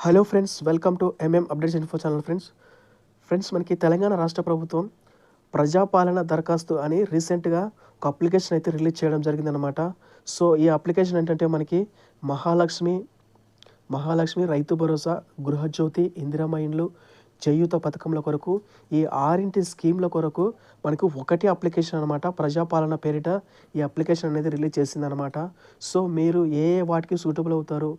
Hello friends, welcome to updates info channel. Friends మనకి తెలంగాణ రాష్ట్ర ప్రభుత్వం ప్రజాపాలన దరఖాస్తు అని రీసెంట్గా ఒక అప్లికేషన్ అయితే రిలీజ్ చేయడం జరిగిందనమాట. సో ఈ అప్లికేషన్ ఏంటంటే మనకి మహాలక్ష్మి మహాలక్ష్మి రైతు భరోసా, గృహజ్యోతి, ఇందిరమ్మ ఇండ్లు, చేయూత పథకంల కొరకు ఈ 6 స్కీమ్ల కొరకు మనకు ఒకటి అప్లికేషన్ అనమాట. ప్రజాపాలన పేరిట ఈ అప్లికేషన్ అనేది రిలీజ్ చేసిందనమాట. సో మీరు ఏ వాటికి సూటబుల్ అవుతారు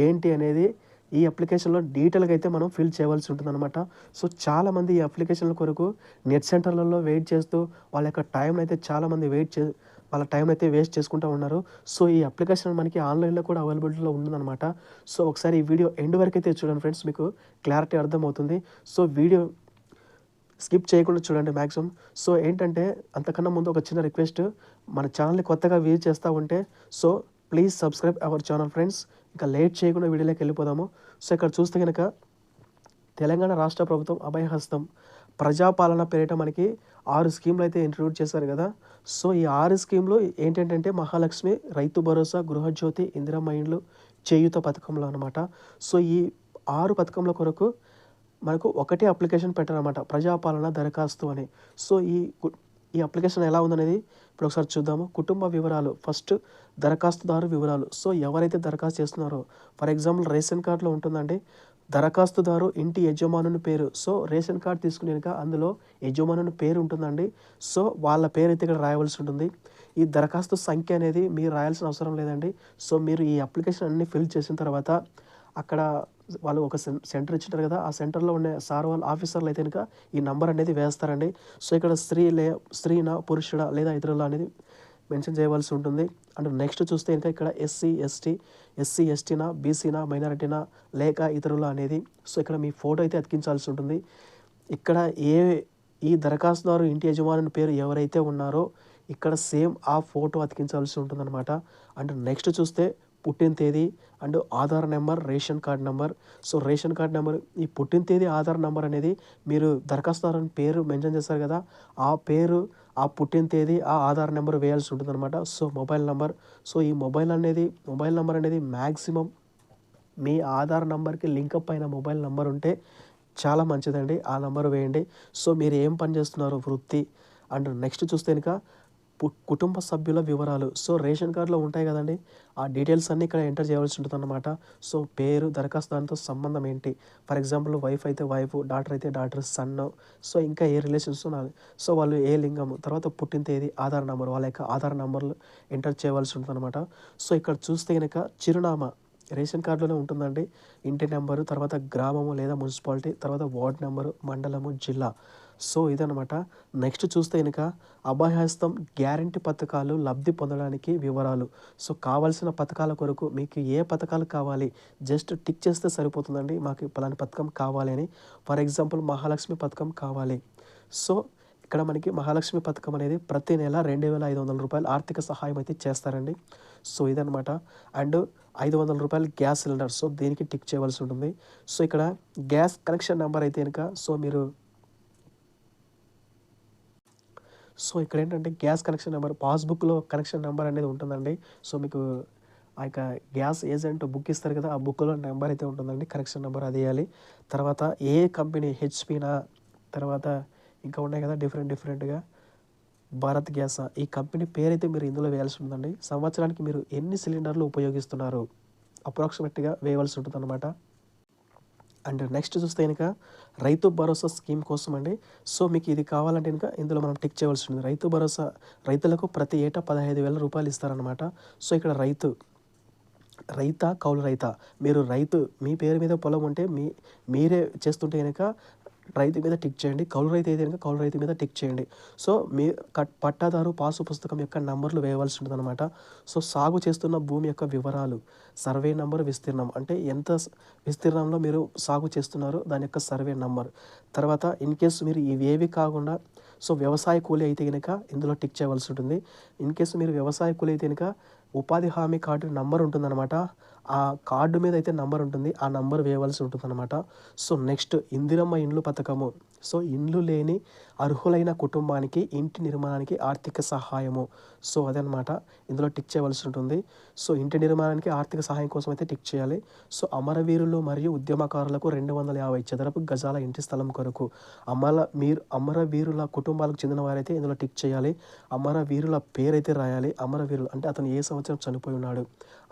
ఏంటి అనేది ఈ అప్లికేషన్లో డీటెయిల్గా అయితే మనం ఫిల్ చేయవలసి ఉంటుందన్నమాట. సో చాలామంది ఈ అప్లికేషన్ల కొరకు నెట్ సెంటర్లలో వెయిట్ చేస్తూ వాళ్ళ యొక్క టైం అయితే చాలామంది వాళ్ళ టైం అయితే వేస్ట్ చేసుకుంటూ ఉన్నారు. సో ఈ అప్లికేషన్ మనకి ఆన్లైన్లో కూడా అవైలబిలిటీలో ఉంటుందన్నమాట. సో ఒకసారి ఈ వీడియో ఎండ్ వరకు అయితే చూడండి ఫ్రెండ్స్, మీకు క్లారిటీ అర్థమవుతుంది. సో వీడియో స్కిప్ చేయకుండా చూడండి మ్యాక్సిమం. సో ఏంటంటే అంతకన్నా ముందు ఒక చిన్న రిక్వెస్ట్, మన ఛానల్ని కొత్తగా విజిట్ చేస్తూ ఉంటే so please subscribe our channel friends. ఇంకా లేట్ చేయకుండా వీడియోలోకి వెళ్ళిపోదాము. సో ఇక్కడ చూస్తే కనుక తెలంగాణ రాష్ట్ర ప్రభుత్వం అభయహస్తం ప్రజాపాలన పేరిట మనకి 6 స్కీమ్లు అయితే ఇంట్రడ్యూస్ చేశారు కదా. సో ఈ 6 స్కీమ్లు ఏంటంటే మహాలక్ష్మి, రైతు భరోసా, గృహజ్యోతి, ఇందిరమ్మ ఇండ్లు, చేయూత పథకంలో అనమాట. సో ఈ 6 పథకంల కొరకు మనకు ఒకటే అప్లికేషన్ పెట్టారన్నమాట, ప్రజాపాలన దరఖాస్తు అని. సో ఈ అప్లికేషన్ ఎలా ఉందనేది ఇప్పుడు ఒకసారి చూద్దాము. కుటుంబ వివరాలు, ఫస్ట్ దరఖాస్తుదారు వివరాలు. సో ఎవరైతే దరఖాస్తు చేస్తున్నారో, ఫర్ ఎగ్జాంపుల్ రేషన్ కార్డులో ఉంటుందండి, దరఖాస్తుదారు ఇంటి యజమానుని పేరు. సో రేషన్ కార్డు తీసుకునేక అందులో యజమానుని పేరు ఉంటుందండి. సో వాళ్ళ పేరు అయితే ఇక్కడ రాయవలసి ఉంటుంది. ఈ దరఖాస్తు సంఖ్య అనేది మీరు రాయాల్సిన అవసరం లేదండి. సో మీరు ఈ అప్లికేషన్ అన్ని ఫిల్ చేసిన తర్వాత అక్కడ వాళ్ళు ఒక సెంటర్ ఇచ్చింటారు కదా, ఆ సెంటర్లో ఉండే సార్ వాళ్ళు ఆఫీసర్లు అయితే కనుక ఈ నంబర్ అనేది వేస్తారండి. సో ఇక్కడ స్త్రీనా పురుషుడా లేదా ఇతరులా అనేది మెన్షన్ చేయవలసి ఉంటుంది. అండ్ నెక్స్ట్ చూస్తే ఇంకా ఇక్కడ ఎస్సీ ఎస్టీనా, బీసీనా, మైనారిటీనా లేక ఇతరుల అనేది. సో ఇక్కడ మీ ఫోటో అయితే అతికించాల్సి ఉంటుంది. ఇక్కడ ఈ దరఖాస్తుదారు ఇంటి యజమాని పేరు ఎవరైతే ఉన్నారో ఇక్కడ సేమ్ ఆ ఫోటో అతికించాల్సి ఉంటుందన్నమాట. అండ్ నెక్స్ట్ చూస్తే పుట్టిన తేదీ and Aadhaar number, ration card number. So ration card number, ఈ పుట్టిన తేదీ, ఆధార్ నెంబర్ అనేది మీరు దరఖాస్తుదారు పేరు మెన్షన్ చేస్తారు కదా, ఆ పేరు, ఆ పుట్టిన తేదీ, ఆ ఆధార్ నెంబర్ వేయాల్సి ఉంటుందన్నమాట. So mobile number. సో ఈ మొబైల్ నెంబర్ అనేది మ్యాక్సిమం మీ ఆధార్ నెంబర్కి లింకప్ అయిన మొబైల్ నెంబర్ ఉంటే చాలా మంచిదండి, ఆ నెంబర్ వేయండి. సో మీరు ఏం పని చేస్తున్నారు, వృత్తి. అండ్ నెక్స్ట్ చూస్తే కనుక కుటుంబ సభ్యుల వివరాలు. సో రేషన్ కార్డులో ఉంటాయి కదండి, ఆ డీటెయిల్స్ అన్నీ ఇక్కడ ఎంటర్ చేయవలసి ఉంటుంది అన్నమాట. సో పేరు, దరఖాస్తు దానితో సంబంధం ఏంటి, ఫర్ ఎగ్జాంపుల్ వైఫ్ అయితే వైఫ్, డాటర్ అయితే డాటర్, సన్. సో ఇంకా ఏ రిలేషన్స్ నాది, సో వాళ్ళు ఏ లింగము, తర్వాత పుట్టిన తేదీ, ఆధార్ నెంబర్, వాళ్ళ యొక్క ఆధార్ నెంబర్లు ఎంటర్ చేయవలసి ఉంటుంది అనమాట. సో ఇక్కడ చూస్తే కనుక చిరునామా రేషన్ కార్డులోనే ఉంటుందండి. ఇంటి నెంబరు, తర్వాత గ్రామము లేదా మున్సిపాలిటీ, తర్వాత వార్డ్ నెంబరు, మండలము, జిల్లా. సో ఇదనమాట. నెక్స్ట్ చూస్తే కనుక అభయహస్తం గ్యారంటీ పథకాలు లబ్ధి పొందడానికి వివరాలు. సో కావాల్సిన పథకాల కొరకు మీకు ఏ పథకాలు కావాలి జస్ట్ టిక్ చేస్తే సరిపోతుందండి. మాకు పలాని పథకం కావాలి అని. ఫర్ ఎగ్జాంపుల్ మహాలక్ష్మి పథకం కావాలి. సో ఇక్కడ మనకి మహాలక్ష్మి పథకం అనేది ప్రతి నెల 2,500 రూపాయలు ఆర్థిక సహాయం అయితే చేస్తారండి. సో ఇదనమాట. అండ్ 500 రూపాయలు గ్యాస్ సిలిండర్. సో దీనికి టిక్ చేయవలసి ఉంటుంది. సో ఇక్కడ గ్యాస్ కనెక్షన్ నెంబర్ అయితే కనుక సో ఇక్కడ ఏంటంటే గ్యాస్ కనెక్షన్ నెంబర్, పాస్బుక్లో కనెక్షన్ నెంబర్ అనేది ఉంటుందండి. సో మీకు ఆ యొక్క గ్యాస్ ఏజెంట్ బుక్ ఇస్తారు కదా, ఆ బుక్లో నెంబర్ అయితే ఉంటుందండి, కనెక్షన్ నెంబర్ అది వేయాలి. తర్వాత ఏ కంపెనీ, హెచ్పీనా, తర్వాత ఇంకా ఉన్నాయి కదా డిఫరెంట్గా, భారత్ గ్యాసా, ఈ కంపెనీ పేరైతే మీరు ఇందులో వేయాల్సి ఉంటుందండి. సంవత్సరానికి మీరు ఎన్ని సిలిండర్లు ఉపయోగిస్తున్నారు అప్రాక్సిమేట్గా వేయవలసి ఉంటుంది అనమాట. అండ్ నెక్స్ట్ చూస్తే కనుక రైతు భరోసా స్కీమ్ కోసం అండి. సో మీకు ఇది కావాలంటే కనుక ఇందులో మనం టిక్ చేయవలసి ఉంటుంది. రైతు భరోసా రైతులకు ప్రతి ఏటా 15,000 రూపాయలు ఇస్తారనమాట. సో ఇక్కడ రైతా కౌలు రైతా, మీరు రైతు మీ పేరు మీద పొలం ఉంటే మీరే చేస్తుంటే కనుక రైతు మీద టిక్ చేయండి, కౌలు రైతు అయితే కనుక కౌలు రైతు మీద టిక్ చేయండి. సో మీ పట్టాదారు పాసు పుస్తకం యొక్క నంబర్లు వేయవలసి ఉంటుంది అనమాట. సో సాగు చేస్తున్న భూమి యొక్క వివరాలు, సర్వే నంబర్, విస్తీర్ణం, అంటే ఎంత విస్తీర్ణంలో మీరు సాగు చేస్తున్నారో దాని యొక్క సర్వే నంబర్. తర్వాత ఇన్ కేసు మీరు ఇవేవి కాకుండా సో వ్యవసాయ కూలీ అయితే కనుక ఇందులో టిక్ చేయవలసి ఉంటుంది. ఇన్ కేసు మీరు వ్యవసాయ కూలీ అయితే కనుక ఉపాధి హామీ కార్డు నంబర్ ఉంటుందన్నమాట, ఆ కార్డు మీద అయితే నంబర్ ఉంటుంది, ఆ నంబర్ వేయవలసి ఉంటుందన్నమాట. సో నెక్స్ట్ ఇందిరమ్మ ఇండ్లు పథకము. సో ఇండ్లు లేని అర్హులైన కుటుంబానికి ఇంటి నిర్మాణానికి ఆర్థిక సహాయము. సో అదనమాట ఇందులో టిక్ చేయవలసి ఉంటుంది. సో ఇంటి నిర్మాణానికి ఆర్థిక సహాయం కోసం అయితే టిక్ చేయాలి. సో అమరవీరులు మరియు ఉద్యమకారులకు 250 చదరపు గజాల ఇంటి స్థలం కొరకు అమరవీరుల కుటుంబాలకు చెందిన వారైతే ఇందులో టిక్ చేయాలి. అమరవీరుల పేరైతే రాయాలి. అమరవీరులు అంటే అతను ఏ సంవత్సరం చనిపోయి ఉన్నాడు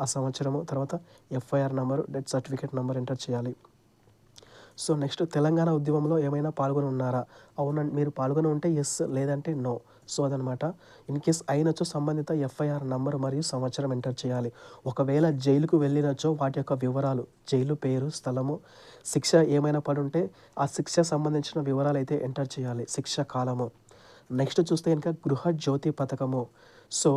ఆ సంవత్సరము, తర్వాత FIR number, death certificate number enter చేయాలి. సో నెక్స్ట్ తెలంగాణ ఉద్యమంలో ఏమైనా పాల్గొని ఉన్నారా? అవునండి, మీరు పాల్గొని ఉంటే ఎస్, లేదంటే నో. సో అదనమాట. ఇన్ కేస్ అయినచో సంబంధిత ఎఫ్ఐఆర్ నంబర్ మరియు సంవత్సరం ఎంటర్ చేయాలి. ఒకవేళ జైలుకు వెళ్ళినచో వాటి యొక్క వివరాలు, జైలు పేరు, స్థలము, శిక్ష ఏమైనా పడి ఉంటే ఆ శిక్ష సంబంధించిన వివరాలు అయితే ఎంటర్ చేయాలి, శిక్ష కాలము. నెక్స్ట్ చూస్తే కనుక గృహజ్యోతి పథకము. సో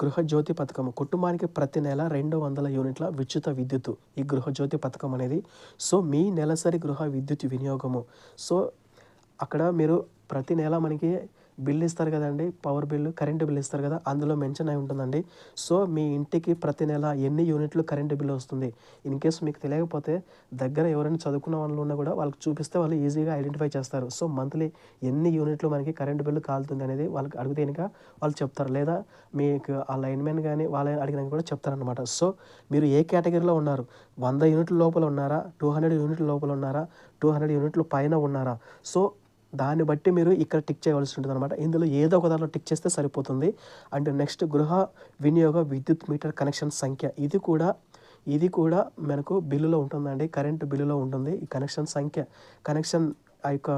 గృహజ్యోతి పథకము కుటుంబానికి ప్రతి నెల 200 యూనిట్ల ఉచిత విద్యుత్తు, ఈ గృహజ్యోతి పథకం అనేది. సో మీ నెలసరి గృహ విద్యుత్ వినియోగము. సో అక్కడ మీరు ప్రతి నెల మనకి బిల్ ఇస్తారు కదండి, పవర్ బిల్లు, కరెంటు బిల్ ఇస్తారు కదా, అందులో మెన్షన్ అయి ఉంటుందండి. సో మీ ఇంటికి ప్రతి నెల ఎన్ని యూనిట్లు కరెంటు బిల్లు వస్తుంది. ఇన్ కేసు మీకు తెలియకపోతే దగ్గర ఎవరైనా చదువుకున్న వాళ్ళు ఉన్నా కూడా వాళ్ళకి చూపిస్తే వాళ్ళు ఈజీగా ఐడెంటిఫై చేస్తారు. సో మంత్లీ ఎన్ని యూనిట్లు మనకి కరెంటు బిల్లు కాలుతుంది అనేది వాళ్ళకి అడిగితే కనుక వాళ్ళు చెప్తారు. లేదా మీకు ఆ లైన్మెన్ కానీ వాళ్ళని అడిగినా కూడా చెప్తారనమాట. సో మీరు ఏ కేటగిరీలో ఉన్నారు, 100 యూనిట్ల లోపల ఉన్నారా, 200 యూనిట్ల లోపల ఉన్నారా, 200 యూనిట్ల పైన ఉన్నారా? సో దాన్ని బట్టి మీరు ఇక్కడ టిక్ చేయవలసి ఉంటుంది అనమాట. ఇందులో ఏదో ఒక దాంట్లో టిక్ చేస్తే సరిపోతుంది. అండ్ నెక్స్ట్ గృహ వినియోగ విద్యుత్ మీటర్ కనెక్షన్ సంఖ్య, ఇది కూడా మనకు బిల్లులో ఉంటుందండి, కరెంటు బిల్లులో ఉంటుంది. ఈ కనెక్షన్ సంఖ్య, కనెక్షన్ ఆ యొక్క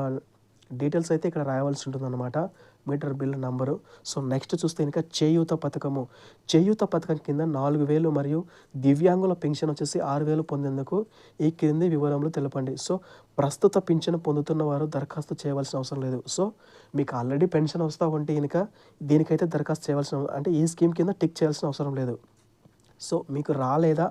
డీటెయిల్స్ అయితే ఇక్కడ రాయవలసి ఉంటుందన్నమాట, meter bill number. So next చూస్తే ఇంకా చేయూత పథకము. చేయూత పథకం కింద 4,000 మరియు దివ్యాంగుల పెన్షన్ వచ్చేసి 6,000 పొందేందుకు ఈ క్రింది వివరములు తెలపండి. సో ప్రస్తుత పింఛను పొందుతున్న వారు దరఖాస్తు చేయవలసిన అవసరం లేదు. సో మీకు ఆల్రెడీ పెన్షన్ వస్తూ ఉంటే కనుక దీనికైతే దరఖాస్తు చేయవలసిన, అంటే ఈ స్కీమ్ కింద టిక్ చేయాల్సిన అవసరం లేదు. సో మీకు రాలేదా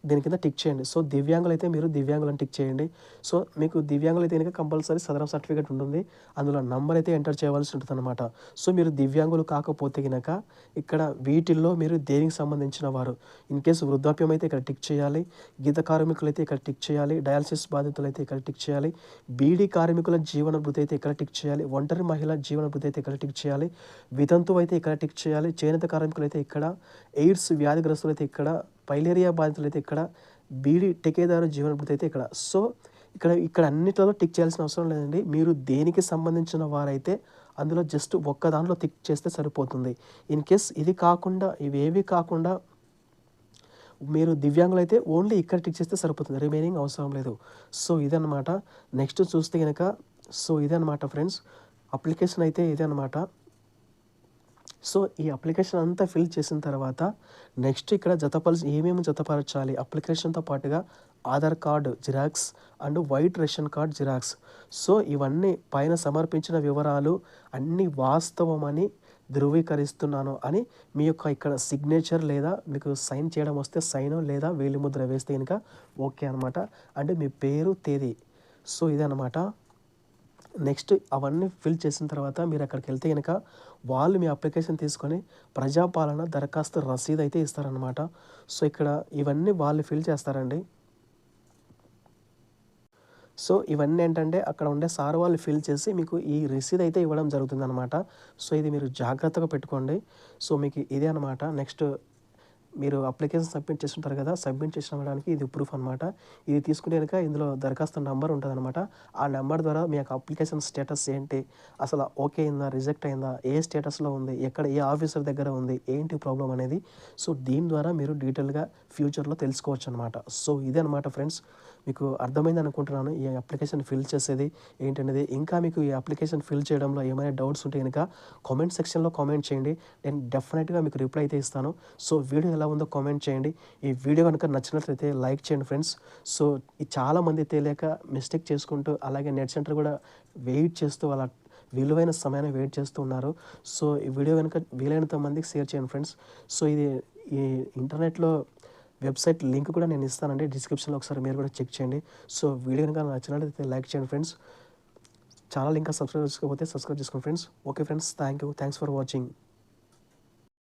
దీని కింద టిక్ చేయండి. సో దివ్యాంగులు అయితే మీరు దివ్యాంగులను టిక్ చేయండి. సో మీకు దివ్యాంగులు అయితే కనుక కంపల్సరీ సదరం సర్టిఫికేట్ ఉంటుంది, అందులో నంబర్ అయితే ఎంటర్ చేయవలసి ఉంటుంది అనమాట. సో మీరు దివ్యాంగులు కాకపోతే కనుక ఇక్కడ వీటిల్లో మీరు దేనికి సంబంధించిన వారు, ఇన్ కేసు వృద్ధాప్యం అయితే ఇక్కడ టిక్ చేయాలి, గీత కార్మికులు అయితే ఇక్కడ టిక్ చేయాలి, డయాలసిస్ బాధితులు అయితే ఇక్కడ టిక్ చేయాలి, బీడీ కార్మికుల జీవన భృతి అయితే ఇక్కడ టిక్ చేయాలి, ఒంటరి మహిళ జీవన భృతి అయితే ఇక్కడ టిక్ చేయాలి, వితంతువు అయితే ఇక్కడ టిక్ చేయాలి, చేనేత కార్మికులు అయితే ఇక్కడ, ఎయిడ్స్ వ్యాధిగ్రస్తులు అయితే ఇక్కడ, పైలేరియా బాధితులు అయితే ఇక్కడ, బీడీ టికేదారు జీవన భృతి అయితే ఇక్కడ. సో ఇక్కడ అన్నిట్లలో టిక్ చేయాల్సిన అవసరం లేదండి. మీరు దేనికి సంబంధించిన వారైతే అందులో జస్ట్ ఒక్క దాంట్లో టిక్ చేస్తే సరిపోతుంది. ఇన్ కేస్ ఇది కాకుండా, ఇవేవి కాకుండా మీరు దివ్యాంగులు అయితే ఓన్లీ ఇక్కడ టిక్ చేస్తే సరిపోతుంది, రిమైనింగ్ అవసరం లేదు. సో ఇదన్నమాట. నెక్స్ట్ చూస్తే కనుక, సో ఇదన్నమాట ఫ్రెండ్స్, అప్లికేషన్ అయితే ఇదే అనమాట. సో ఈ అప్లికేషన్ అంతా ఫిల్ చేసిన తర్వాత నెక్స్ట్ ఇక్కడ ఏమేమి జతపరచాలి అప్లికేషన్తో పాటుగా Aadhaar card xerox and white ration card xerox. So ఇవన్నీ పైన సమర్పించిన వివరాలు అన్నీ వాస్తవమని ధృవీకరిస్తున్నాను అని మీ యొక్క ఇక్కడ సిగ్నేచర్ లేదా మీకు సైన్ చేయడం వస్తే సైన్ లేదా వేలిముద్ర వేస్తే కనుక ఓకే అనమాట, అంటే మీ పేరు తేదీ. సో ఇదన్నమాట. నెక్స్ట్ అవన్నీ ఫిల్ చేసిన తర్వాత మీరు అక్కడికి వెళ్తే కనుక వాళ్ళు మీ అప్లికేషన్ తీసుకొని ప్రజాపాలన దరఖాస్తు రసీదు అయితే ఇస్తారనమాట. సో ఇక్కడ ఇవన్నీ వాళ్ళు ఫిల్ చేస్తారండి. సో ఇవన్నీ ఏంటంటే అక్కడ ఉండే సార్ వాళ్ళు ఫిల్ చేసి మీకు ఈ రసీదు అయితే ఇవ్వడం జరుగుతుందన్నమాట. సో ఇది మీరు జాగ్రత్తగా పెట్టుకోండి. సో మీకు ఇదే అనమాట. నెక్స్ట్ మీరు అప్లికేషన్ సబ్మిట్ చేస్తుంటారు కదా, సబ్మిట్ చేసినడానికి ఇది ప్రూఫ్ అనమాట. ఇది తీసుకుంటే కనుక ఇందులో దరఖాస్తు నెంబర్ ఉంటుంది అనమాట. ఆ నెంబర్ ద్వారా మీ యొక్క అప్లికేషన్ స్టేటస్ ఏంటి, అసలు ఓకే అయిందా, రిజెక్ట్ అయిందా, ఏ స్టేటస్లో ఉంది, ఎక్కడ ఏ ఆఫీసర్ దగ్గర ఉంది, ఏంటి ప్రాబ్లం అనేది. సో దీని ద్వారా మీరు డీటెయిల్గా ఫ్యూచర్లో తెలుసుకోవచ్చు అనమాట. సో ఇదే అనమాట ఫ్రెండ్స్, మీకు అర్థమైంది అనుకుంటున్నాను ఈ అప్లికేషన్ ఫిల్ చేసేది ఏంటనేది. ఇంకా మీకు ఈ అప్లికేషన్ ఫిల్ చేయడంలో ఏమైనా డౌట్స్ ఉంటే కనుక కామెంట్ సెక్షన్లో కామెంట్ చేయండి, నేను డెఫినెట్గా మీకు రిప్లై అయితే ఇస్తాను. సో వీడియో ఎలా ఉందో కామెంట్ చేయండి. ఈ వీడియో కనుక నచ్చినట్లయితే లైక్ చేయండి ఫ్రెండ్స్. సో చాలామంది తెలియక మిస్టేక్ చేసుకుంటూ అలాగే నెట్ సెంటర్ కూడా వెయిట్ చేస్తూ వాళ్ళ విలువైన సమయాన్ని వెయిట్ చేస్తూ ఉన్నారు. సో ఈ వీడియో కనుక వీలైనంత మందికి షేర్ చేయండి ఫ్రెండ్స్. సో ఇది ఈ ఇంటర్నెట్లో వెబ్సైట్ లింక్ కూడా నేను ఇస్తానండి డిస్క్రిప్షన్లో, ఒకసారి మీరు కూడా చెక్ చేయండి. సో వీడియో కనుక నచ్చినట్లయితే లైక్ చేయండి ఫ్రెండ్స్. ఛానల్ ఇంకా సబ్స్క్రైబ్ చేసుకోకపోతే సబ్స్క్రైబ్ చేసుకోండి friends. Okay friends, thanks for watching.